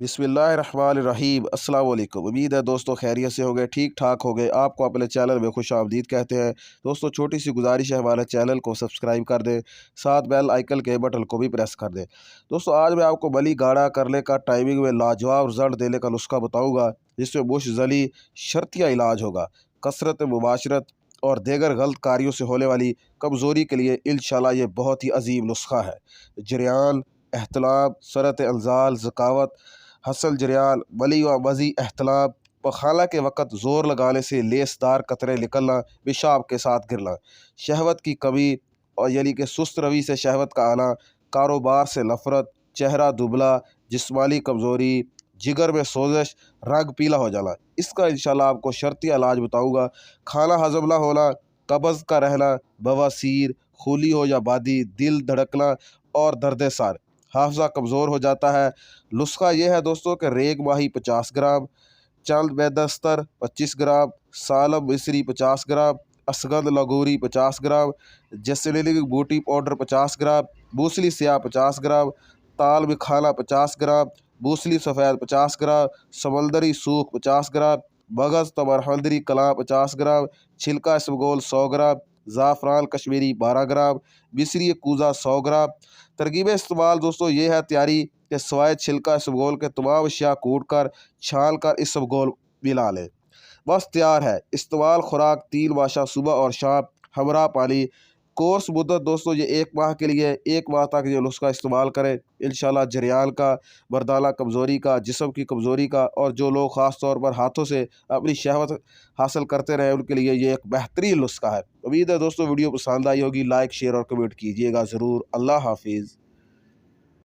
बिस्मिल्लाहिर्रहमानिर्रहीम अस्सलाम वालेकुम। उम्मीद है दोस्तों खैरियत से हो गए, ठीक ठाक हो गए। आपको अपने चैनल में खुश आमदीद कहते हैं। दोस्तों छोटी सी गुजारिश है, हमारे चैनल को सब्सक्राइब कर दें, साथ बेल आइकन के बटन को भी प्रेस कर दें। दोस्तों आज मैं आपको बली गाढ़ा करने का टाइमिंग में लाजवाब रिजल्ट देने का नुस्खा बताऊँगा, जिसमें मुश जली शर्तिया इलाज होगा। कसरत मुबाशरत और दीगर गलत कार्यों से होने वाली कमज़ोरी के लिए इंशाल्लाह ये बहुत ही अजीम नुस्खा है। जरियान, एहतलाब, सरत अंजाल, ज़कावत, हसल जरियान, बली व मज़ी एहतलाब, पखाला के वक़्त ज़ोर लगाने से लेसदार कतरे निकलना, पेशाब के साथ गिरना, शहवत की कमी और यानी कि सुस्त रवि से शहवत का आना, कारोबार से नफ़रत, चेहरा दुबला, जिस्मानी कमज़ोरी, जिगर में सोजश, रंग पीला हो जाना। इसका इंशाल्लाह आपको शर्ती इलाज बताऊँगा। खाना हज़म ना होना, कब्ज़ का रहना, बवासीर, खूली हो या बादी, दिल धड़कना और दर्द सर, हाफ़ज़ा कमज़ोर हो जाता है। नुस्खा ये है दोस्तों कि रेग माही 50 ग्राम, चंद बेदस्तर 25 ग्राम, सालब मिस्री 50 ग्राम, असगंध लगूरी 50 ग्राम, जसलीली बूटी पाउडर 50 ग्राम, मूसली स्याह 50 ग्राम, ताल मखाना 50 ग्राम, मूसली सफ़ेद 50 ग्राम, समंदरी सूख 50 ग्राम, मगज़ तमरहंदरी कला 50 ग्राम, छिलका इसबगोल 100 ग्राम, ज़ाफ़रान कश्मीरी 12 ग्राम, मिस्री कूज़ा 100 ग्राम। तरकीब इस्तेमाल दोस्तों ये है तैयारी कि सवाए छिलका इसबगोल के तमाम अशिया कूट कर छाल कर इसबगोल मिला लें, बस तैयार है। इस्तेमाल खुराक 3 माशा सुबह और शाम, हमरा पानी। कोर्स मुद्दत दोस्तों ये 1 माह के लिए, 1 माह तक ये नुस्खा इस्तेमाल करें। इंशाल्लाह जरियान का, मर्दाना कमज़ोरी का, जिस्म की कमज़ोरी का और जो लोग ख़ास तौर पर हाथों से अपनी शहवत हासिल करते रहे उनके लिए ये एक बेहतरीन नुस्खा है। उम्मीद है दोस्तों वीडियो पसंद आई होगी। लाइक शेयर और कमेंट कीजिएगा ज़रूर। अल्लाह हाफिज़।